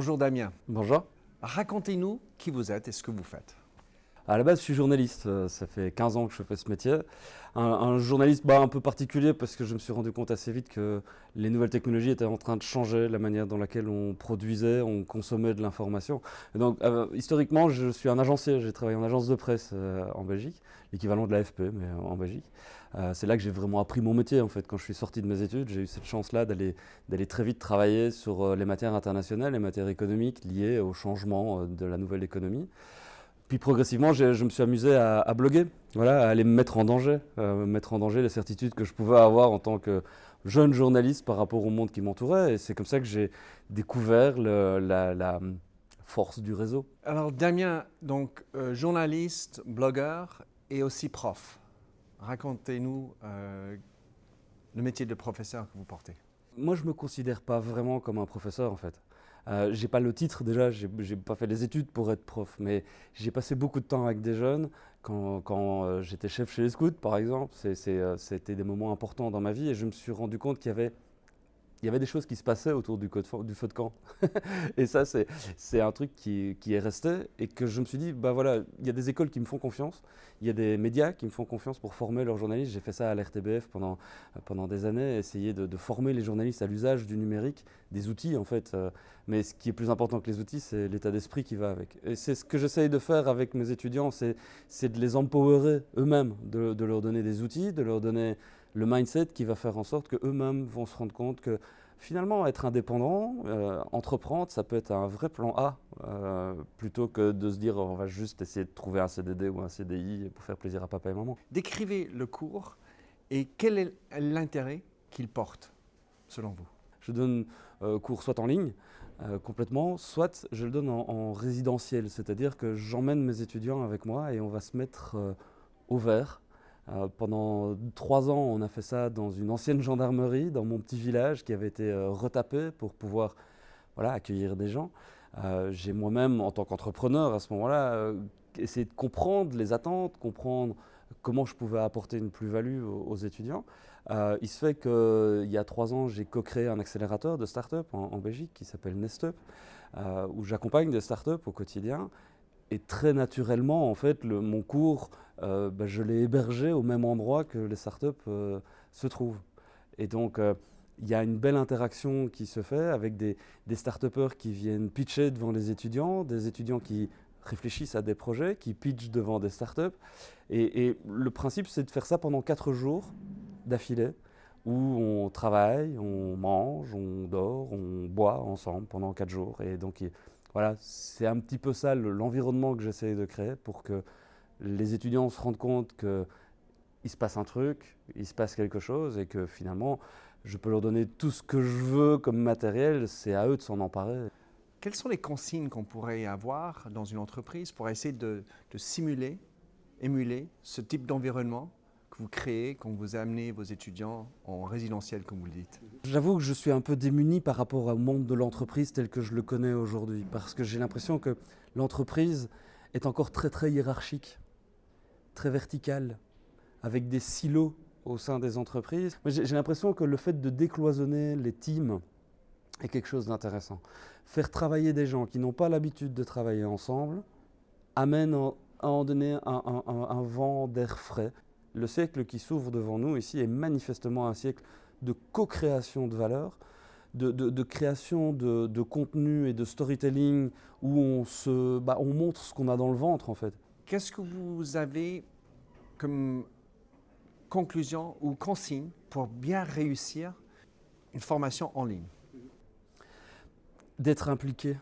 Bonjour Damien. Bonjour. Racontez-nous qui vous êtes et ce que vous faites. À la base, je suis journaliste. Ça fait 15 ans que je fais ce métier. Un journaliste un peu particulier parce que je me suis rendu compte assez vite que les nouvelles technologies étaient en train de changer la manière dans laquelle on produisait, on consommait de l'information. Et donc, historiquement, je suis un agencier. J'ai travaillé en agence de presse en Belgique, l'équivalent de l'AFP, mais en Belgique. C'est là que j'ai vraiment appris mon métier en fait. Quand je suis sorti de mes études, j'ai eu cette chance-là d'aller très vite travailler sur les matières internationales, les matières économiques liées au changement de la nouvelle économie. Puis progressivement, je me suis amusé à bloguer, voilà, à aller me mettre en danger les certitudes que je pouvais avoir en tant que jeune journaliste par rapport au monde qui m'entourait. Et c'est comme ça que j'ai découvert la force du réseau. Alors Damien, donc journaliste, blogueur et aussi prof. Racontez-nous le métier de professeur que vous portez. Moi, je ne me considère pas vraiment comme un professeur en fait. J'ai pas le titre déjà, j'ai pas fait les études pour être prof, mais j'ai passé beaucoup de temps avec des jeunes. Quand j'étais chef chez les scouts, par exemple, c'était des moments importants dans ma vie et je me suis rendu compte qu'il y avait des choses qui se passaient autour du feu de camp. Et ça, c'est un truc qui est resté et que je me suis dit, bah voilà, il y a des écoles qui me font confiance, il y a des médias qui me font confiance pour former leurs journalistes. J'ai fait ça à l'RTBF pendant des années, essayer de former les journalistes à l'usage du numérique, des outils en fait. Mais ce qui est plus important que les outils, c'est l'état d'esprit qui va avec. Et c'est ce que j'essaye de faire avec mes étudiants, c'est de les empowerer eux-mêmes, de leur donner des outils, de leur donner le mindset qui va faire en sorte qu'eux-mêmes vont se rendre compte que finalement, être indépendant, entreprendre, ça peut être un vrai plan A, plutôt que de se dire on va juste essayer de trouver un CDD ou un CDI pour faire plaisir à papa et maman. Décrivez le cours et quel est l'intérêt qu'il porte, selon vous? Je donne cours soit en ligne, complètement, soit je le donne en résidentiel, c'est-à-dire que j'emmène mes étudiants avec moi et on va se mettre au vert. Pendant 3 ans, on a fait ça dans une ancienne gendarmerie, dans mon petit village qui avait été retapé pour pouvoir accueillir des gens. J'ai moi-même, en tant qu'entrepreneur, à ce moment-là, essayé de comprendre les attentes, comprendre comment je pouvais apporter une plus-value aux étudiants. Il se fait qu'il y a 3 ans, j'ai co-créé un accélérateur de start-up en Belgique qui s'appelle Nestup, où j'accompagne des start-up au quotidien. Et très naturellement, en fait, mon cours, je l'ai hébergé au même endroit que les startups se trouvent. Et donc, il y a une belle interaction qui se fait avec des start-upers qui viennent pitcher devant les étudiants, des étudiants qui réfléchissent à des projets, qui pitchent devant des startups. Et le principe, c'est de faire ça pendant 4 jours d'affilée, où on travaille, on mange, on dort, on boit ensemble pendant 4 jours. Et donc, voilà, c'est un petit peu ça l'environnement que j'essaie de créer pour que les étudiants se rendent compte qu'il se passe un truc, il se passe quelque chose et que finalement, je peux leur donner tout ce que je veux comme matériel, c'est à eux de s'en emparer. Quelles sont les consignes qu'on pourrait avoir dans une entreprise pour essayer de simuler, émuler ce type d'environnement que vous créez quand vous amenez vos étudiants en résidentiel, comme vous le dites? J'avoue que je suis un peu démuni par rapport au monde de l'entreprise tel que je le connais aujourd'hui, parce que j'ai l'impression que l'entreprise est encore très très hiérarchique, très verticale, avec des silos au sein des entreprises. J'ai l'impression que le fait de décloisonner les teams est quelque chose d'intéressant. Faire travailler des gens qui n'ont pas l'habitude de travailler ensemble amène à en donner un vent d'air frais. Le siècle qui s'ouvre devant nous ici est manifestement un siècle de co-création de valeurs, de création de contenu et de storytelling où on montre ce qu'on a dans le ventre en fait. Qu'est-ce que vous avez comme conclusion ou consigne pour bien réussir une formation en ligne? D'être impliqué.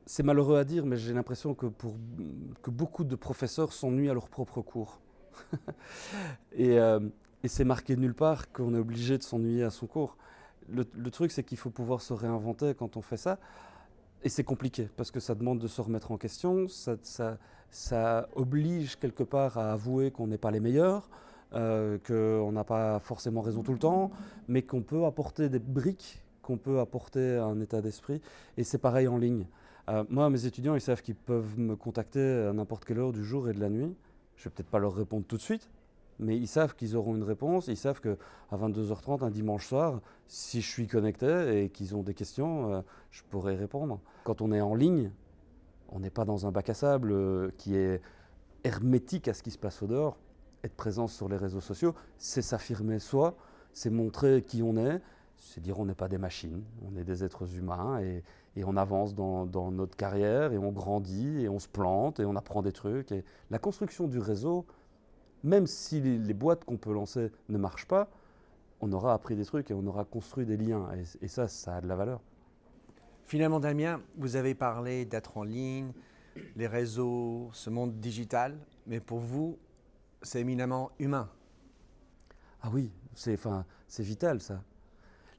C'est malheureux à dire, mais j'ai l'impression que beaucoup de professeurs s'ennuient à leur propre cours. et c'est marqué nulle part qu'on est obligé de s'ennuyer à son cours. Le truc, c'est qu'il faut pouvoir se réinventer quand on fait ça. Et c'est compliqué, parce que ça demande de se remettre en question, ça oblige quelque part à avouer qu'on n'est pas les meilleurs, qu'on n'a pas forcément raison tout le temps, mais qu'on peut apporter des briques, qu'on peut apporter un état d'esprit. Et c'est pareil en ligne. Moi, mes étudiants, ils savent qu'ils peuvent me contacter à n'importe quelle heure du jour et de la nuit. Je ne vais peut-être pas leur répondre tout de suite, mais ils savent qu'ils auront une réponse, ils savent qu'à 22h30 un dimanche soir, si je suis connecté et qu'ils ont des questions, je pourrai répondre. Quand on est en ligne, on n'est pas dans un bac à sable qui est hermétique à ce qui se passe au dehors. Être présent sur les réseaux sociaux, c'est s'affirmer soi, c'est montrer qui on est, c'est dire on n'est pas des machines, on est des êtres humains et on avance dans notre carrière et on grandit et on se plante et on apprend des trucs. Et la construction du réseau, même si les boîtes qu'on peut lancer ne marchent pas, on aura appris des trucs et on aura construit des liens et ça a de la valeur. Finalement, Damien, vous avez parlé d'être en ligne, les réseaux, ce monde digital, mais pour vous, c'est éminemment humain. Ah oui, c'est vital ça.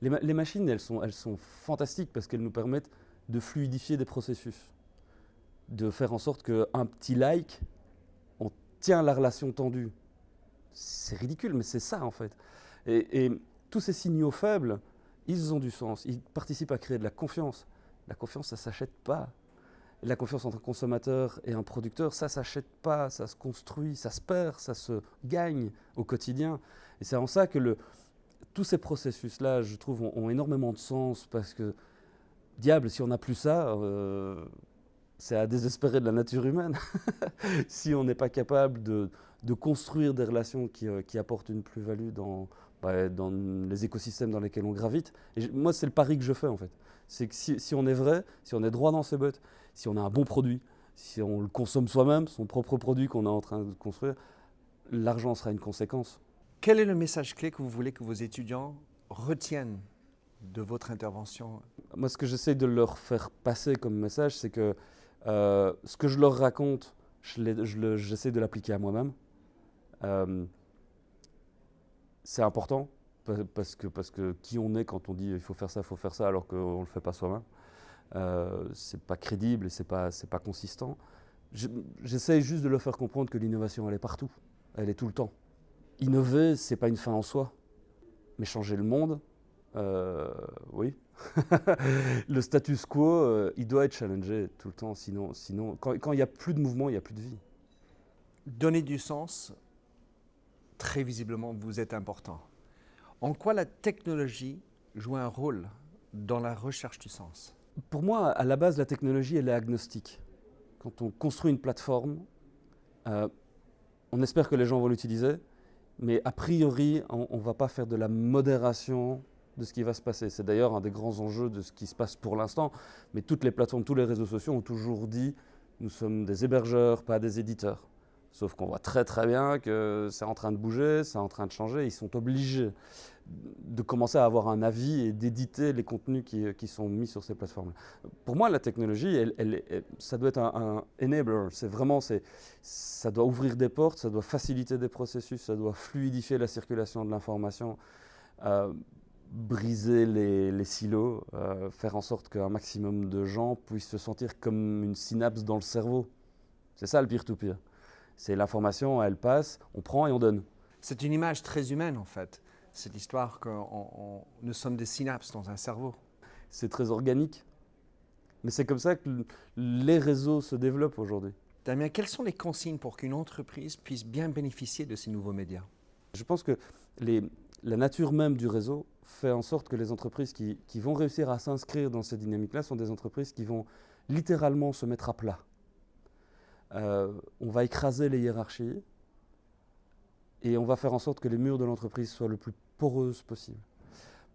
Les machines, elles sont fantastiques parce qu'elles nous permettent de fluidifier des processus, de faire en sorte qu'un petit like, on tient la relation tendue. C'est ridicule, mais c'est ça en fait. Et tous ces signaux faibles, ils ont du sens, ils participent à créer de la confiance. La confiance, ça ne s'achète pas. La confiance entre un consommateur et un producteur, ça ne s'achète pas, ça se construit, ça se perd, ça se gagne au quotidien. Et c'est en ça que tous ces processus-là, je trouve, ont énormément de sens parce que, diable, si on n'a plus ça, c'est à désespérer de la nature humaine. Si on n'est pas capable de construire des relations qui apportent une plus-value dans les écosystèmes dans lesquels on gravite. Et moi, c'est le pari que je fais en fait. C'est que si on est vrai, si on est droit dans ses bottes, si on a un bon produit, si on le consomme soi-même, son propre produit qu'on est en train de construire, l'argent sera une conséquence. Quel est le message clé que vous voulez que vos étudiants retiennent de votre intervention? Moi, ce que j'essaie de leur faire passer comme message, c'est que ce que je leur raconte, j'essaie de l'appliquer à moi-même. C'est important parce que qui on est quand on dit il faut faire ça, alors qu'on ne le fait pas soi-même. C'est pas crédible et c'est pas consistant. J'essaie juste de leur faire comprendre que l'innovation, elle est partout, elle est tout le temps. Innover, c'est pas une fin en soi, mais changer le monde, oui. Le status quo, il doit être challengé tout le temps, sinon quand il n'y a plus de mouvement, il n'y a plus de vie. Donner du sens, très visiblement, vous êtes important. En quoi la technologie joue un rôle dans la recherche du sens? Pour moi, à la base, la technologie, elle est agnostique. Quand on construit une plateforme, on espère que les gens vont l'utiliser, mais a priori, on ne va pas faire de la modération de ce qui va se passer. C'est d'ailleurs un des grands enjeux de ce qui se passe pour l'instant. Mais toutes les plateformes, tous les réseaux sociaux ont toujours dit « nous sommes des hébergeurs, pas des éditeurs ». Sauf qu'on voit très très bien que c'est en train de bouger, c'est en train de changer. Ils sont obligés de commencer à avoir un avis et d'éditer les contenus qui sont mis sur ces plateformes. Pour moi, la technologie, ça doit être un enabler. Ça doit ouvrir des portes, ça doit faciliter des processus, ça doit fluidifier la circulation de l'information, briser les silos, faire en sorte qu'un maximum de gens puissent se sentir comme une synapse dans le cerveau. C'est ça le peer-to-peer. C'est l'information, elle passe, on prend et on donne. C'est une image très humaine en fait. C'est l'histoire que nous sommes des synapses dans un cerveau. C'est très organique. Mais c'est comme ça que les réseaux se développent aujourd'hui. Damien, quelles sont les consignes pour qu'une entreprise puisse bien bénéficier de ces nouveaux médias? Je pense que la nature même du réseau fait en sorte que les entreprises qui vont réussir à s'inscrire dans cette dynamique-là sont des entreprises qui vont littéralement se mettre à plat. On va écraser les hiérarchies et on va faire en sorte que les murs de l'entreprise soient le plus poreuses possible.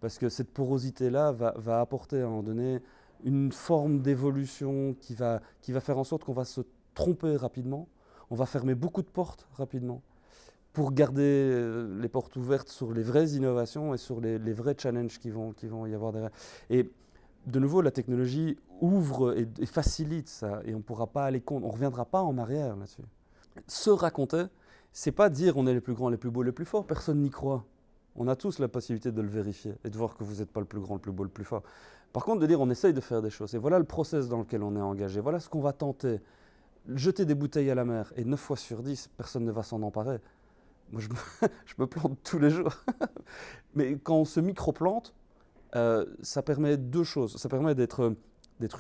Parce que cette porosité-là va apporter à un moment donné une forme d'évolution qui va faire en sorte qu'on va se tromper rapidement, on va fermer beaucoup de portes rapidement pour garder les portes ouvertes sur les vraies innovations et sur les vrais challenges qui vont y avoir derrière. Et de nouveau, la technologie ouvre et facilite ça et on ne pourra pas aller contre, on ne reviendra pas en arrière là-dessus. Se raconter, c'est pas dire on est les plus grands, les plus beaux, les plus forts, personne n'y croit. On a tous la possibilité de le vérifier et de voir que vous n'êtes pas le plus grand, le plus beau, le plus fort. Par contre, de dire on essaye de faire des choses et voilà le process dans lequel on est engagé, voilà ce qu'on va tenter. Jeter des bouteilles à la mer et 9 fois sur 10, personne ne va s'en emparer. Moi, je me plante tous les jours. Mais quand on se micro-plante, ça permet deux choses. Ça permet d'être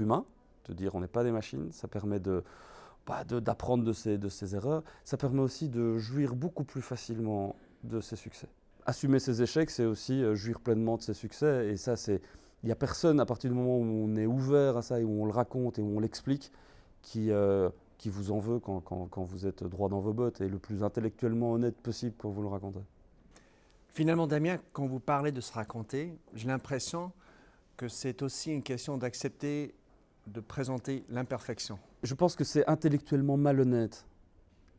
humain, de dire on n'est pas des machines. Ça permet d'apprendre de ses erreurs. Ça permet aussi de jouir beaucoup plus facilement de ses succès. Assumer ses échecs, c'est aussi jouir pleinement de ses succès. Et ça, il n'y a personne, à partir du moment où on est ouvert à ça et où on le raconte et où on l'explique, qui vous en veut quand vous êtes droit dans vos bottes et le plus intellectuellement honnête possible quand vous le racontez. Finalement, Damien, quand vous parlez de se raconter, j'ai l'impression que c'est aussi une question d'accepter de présenter l'imperfection. Je pense que c'est intellectuellement malhonnête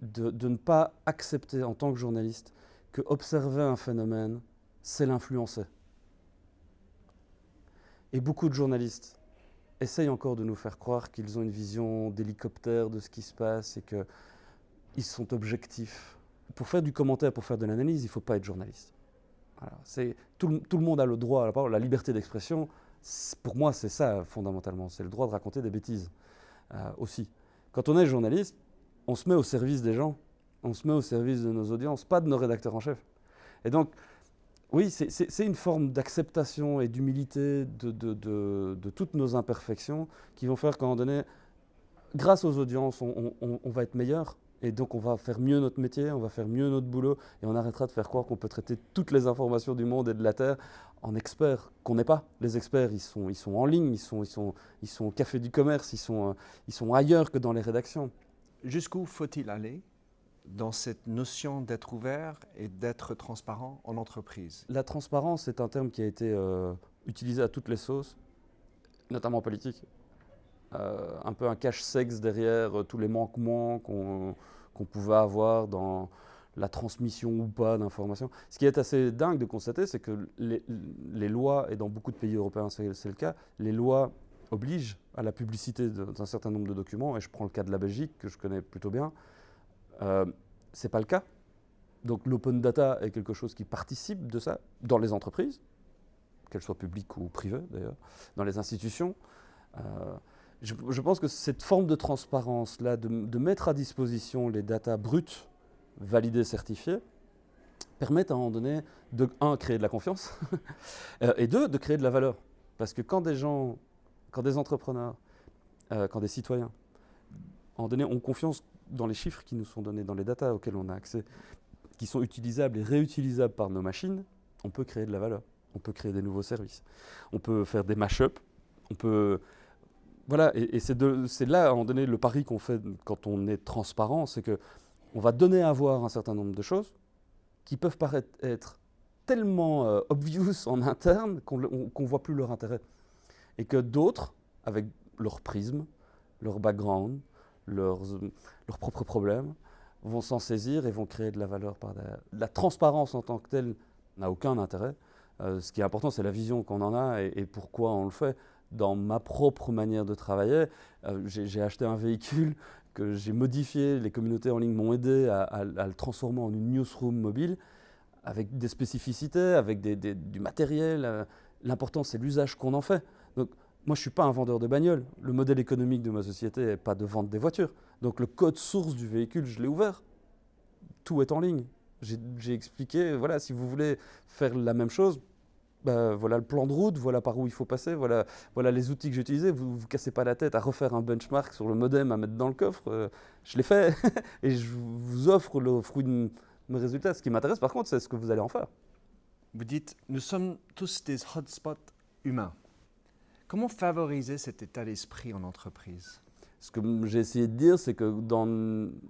de ne pas accepter en tant que journaliste que observer un phénomène, c'est l'influencer. Et beaucoup de journalistes essayent encore de nous faire croire qu'ils ont une vision d'hélicoptère de ce qui se passe et qu'ils sont objectifs. Pour faire du commentaire, pour faire de l'analyse, il ne faut pas être journaliste. Voilà, tout le monde a le droit à la parole, la liberté d'expression. Pour moi, c'est ça fondamentalement, c'est le droit de raconter des bêtises aussi. Quand on est journaliste, on se met au service des gens, on se met au service de nos audiences, pas de nos rédacteurs en chef. Et donc, oui, c'est une forme d'acceptation et d'humilité de toutes nos imperfections qui vont faire qu'à un moment donné, grâce aux audiences, on va être meilleur. Et donc on va faire mieux notre métier, on va faire mieux notre boulot et on arrêtera de faire croire qu'on peut traiter toutes les informations du monde et de la Terre en experts, qu'on n'est pas. Les experts, ils sont en ligne, ils sont au café du commerce, ils sont ailleurs que dans les rédactions. Jusqu'où faut-il aller dans cette notion d'être ouvert et d'être transparent en entreprise? La transparence est un terme qui a été utilisé à toutes les sauces, notamment en politique. Un peu un cache-sexe derrière tous les manquements qu'on pouvait avoir dans la transmission ou pas d'informations. Ce qui est assez dingue de constater, c'est que les lois, et dans beaucoup de pays européens c'est le cas, les lois obligent à la publicité d'un certain nombre de documents, et je prends le cas de la Belgique, que je connais plutôt bien, c'est pas le cas. Donc l'open data est quelque chose qui participe de ça dans les entreprises, qu'elles soient publiques ou privées d'ailleurs, dans les institutions. Je pense que cette forme de transparence-là, de mettre à disposition les datas brutes, validées, certifiées, permettent à un moment donné de, créer de la confiance, et deux, de créer de la valeur. Parce que quand des gens, quand des entrepreneurs, quand des citoyens, à un moment donné, ont confiance dans les chiffres qui nous sont donnés, dans les datas auxquelles on a accès, qui sont utilisables et réutilisables par nos machines, on peut créer de la valeur, on peut créer des nouveaux services, on peut faire des mash-up, on peut... Voilà, et c'est là, à un moment donné, le pari qu'on fait quand on est transparent, c'est qu'on va donner à voir un certain nombre de choses qui peuvent paraître être tellement obvious en interne qu'on ne voit plus leur intérêt. Et que d'autres, avec leur prisme, leur background, leurs propres problèmes, vont s'en saisir et vont créer de la valeur par derrière. La transparence en tant que telle n'a aucun intérêt. Ce qui est important, c'est la vision qu'on en a et pourquoi on le fait. Dans ma propre manière de travailler, j'ai acheté un véhicule que j'ai modifié, les communautés en ligne m'ont aidé à le transformer en une newsroom mobile avec des spécificités, avec du matériel. L'important, c'est l'usage qu'on en fait. Donc, moi, je ne suis pas un vendeur de bagnole. Le modèle économique de ma société n'est pas de vendre des voitures. Donc, le code source du véhicule, je l'ai ouvert. Tout est en ligne. J'ai expliqué, voilà, si vous voulez faire la même chose, voilà le plan de route, voilà par où il faut passer, voilà les outils que j'ai utilisés. Vous ne vous cassez pas la tête à refaire un benchmark sur le modem à mettre dans le coffre. Je l'ai fait et je vous offre le fruit de mes résultats. Ce qui m'intéresse par contre, c'est ce que vous allez en faire. Vous dites, nous sommes tous des hotspots humains. Comment favoriser cet état d'esprit en entreprise? Ce que j'ai essayé de dire, c'est que dans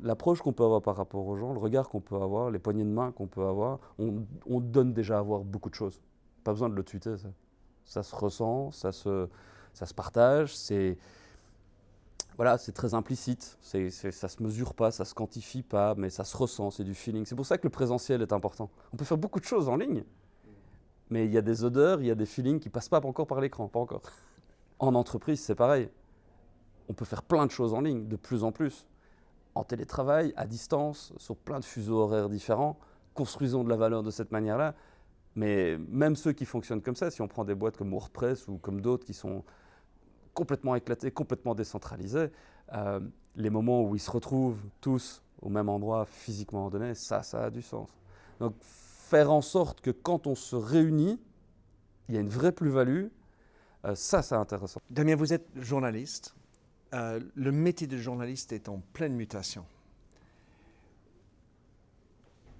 l'approche qu'on peut avoir par rapport aux gens, le regard qu'on peut avoir, les poignées de main qu'on peut avoir, on donne déjà à voir beaucoup de choses. Pas besoin de le tweeter, ça se ressent, ça se partage, c'est très implicite, ça se mesure pas, ça se quantifie pas, mais ça se ressent, c'est du feeling. C'est pour ça que le présentiel est important. On peut faire beaucoup de choses en ligne, mais il y a des odeurs, il y a des feelings qui passent pas encore par l'écran, pas encore. En entreprise, c'est pareil. On peut faire plein de choses en ligne, de plus en plus. En télétravail, à distance, sur plein de fuseaux horaires différents, construisons de la valeur de cette manière-là. Mais même ceux qui fonctionnent comme ça, si on prend des boîtes comme WordPress ou comme d'autres qui sont complètement éclatées, complètement décentralisées, les moments où ils se retrouvent tous au même endroit physiquement donné, ça a du sens. Donc faire en sorte que quand on se réunit, il y a une vraie plus-value, ça c'est intéressant. Damien, vous êtes journaliste. Le métier de journaliste est en pleine mutation.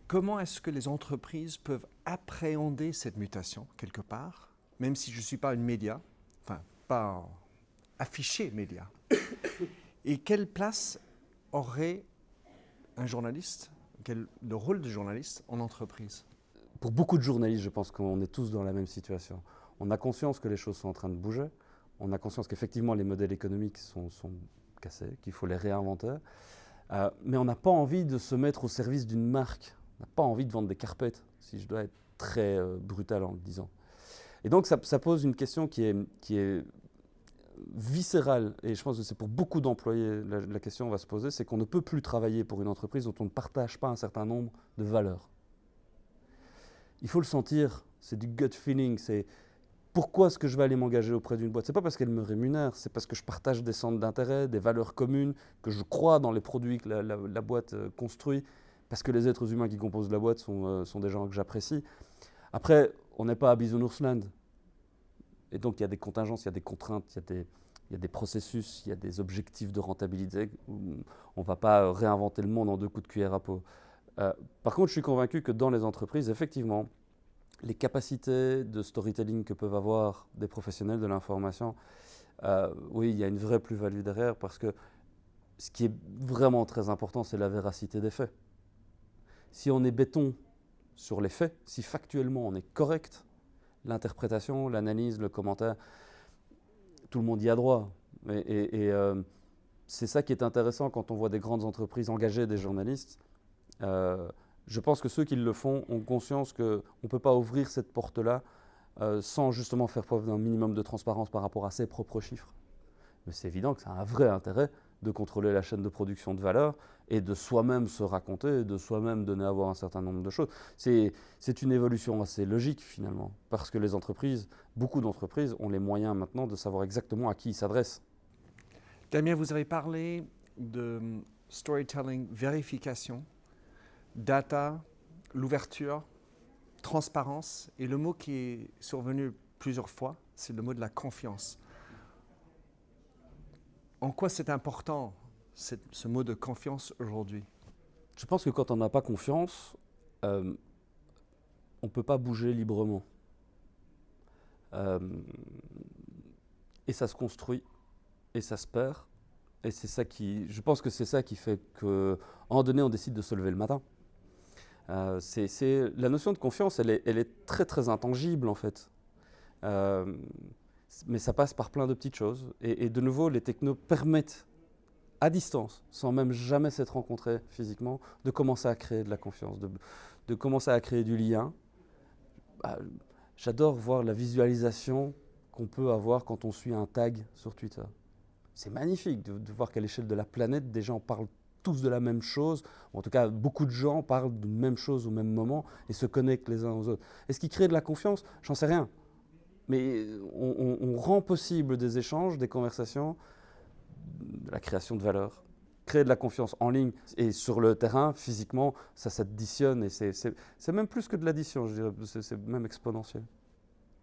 Comment est-ce que les entreprises peuvent appréhender cette mutation quelque part, même si je ne suis pas une média, enfin pas affiché média. Et quelle place aurait un journaliste, le rôle de journaliste en entreprise? Pour beaucoup de journalistes, je pense qu'on est tous dans la même situation. On a conscience que les choses sont en train de bouger. On a conscience qu'effectivement les modèles économiques sont cassés, qu'il faut les réinventer. Mais on n'a pas envie de se mettre au service d'une marque. On n'a pas envie de vendre des carpettes, si je dois être très brutal en le disant. Et donc ça pose une question qui est viscérale, et je pense que c'est pour beaucoup d'employés la question va se poser, c'est qu'on ne peut plus travailler pour une entreprise dont on ne partage pas un certain nombre de valeurs. Il faut le sentir, c'est du gut feeling, c'est pourquoi est-ce que je vais aller m'engager auprès d'une boîte? Ce n'est pas parce qu'elle me rémunère, c'est parce que je partage des centres d'intérêt, des valeurs communes, que je crois dans les produits que la boîte construit, parce que les êtres humains qui composent la boîte sont des gens que j'apprécie. Après, on n'est pas à Bisounours-Land. Et donc il y a des contingences, il y a des contraintes, il y a des processus, il y a des objectifs de rentabilité. On ne va pas réinventer le monde en 2 coups de cuillère à peau. Par contre, je suis convaincu que dans les entreprises, effectivement, les capacités de storytelling que peuvent avoir des professionnels de l'information, oui, il y a une vraie plus-value derrière, parce que ce qui est vraiment très important, c'est la véracité des faits. Si on est béton sur les faits, si factuellement on est correct, l'interprétation, l'analyse, le commentaire, tout le monde y a droit. C'est ça qui est intéressant quand on voit des grandes entreprises engager des journalistes. Je pense que ceux qui le font ont conscience qu'on ne peut pas ouvrir cette porte-là sans justement faire preuve d'un minimum de transparence par rapport à ses propres chiffres. Mais c'est évident que ça a un vrai intérêt de contrôler la chaîne de production de valeur et de soi-même se raconter, de soi-même donner à voir un certain nombre de choses. C'est une évolution assez logique finalement, parce que les entreprises, beaucoup d'entreprises ont les moyens maintenant de savoir exactement à qui ils s'adressent. Damien, vous avez parlé de storytelling, vérification, data, l'ouverture, transparence, et le mot qui est survenu plusieurs fois, c'est le mot de la confiance. En quoi c'est important, ce mot de confiance aujourd'hui? Je pense que quand on n'a pas confiance, on ne peut pas bouger librement. Et ça se construit, et ça se perd. Et c'est ça je pense que c'est ça qui fait qu'à un moment donné, on décide de se lever le matin. La notion de confiance, elle est très très intangible en fait. Mais ça passe par plein de petites choses. Et de nouveau, les technos permettent à distance, sans même jamais s'être rencontrés physiquement, de commencer à créer de la confiance, de commencer à créer du lien. J'adore voir la visualisation qu'on peut avoir quand on suit un tag sur Twitter. C'est magnifique de voir qu'à l'échelle de la planète, des gens parlent tous de la même chose, ou en tout cas beaucoup de gens parlent de même chose au même moment et se connectent les uns aux autres. Est-ce qu'ils créent de la confiance? J'en sais rien. Mais on rend possible des échanges, des conversations, de la création de valeur, créer de la confiance en ligne et sur le terrain, physiquement, ça s'additionne et c'est même plus que de l'addition, je dirais, c'est même exponentiel.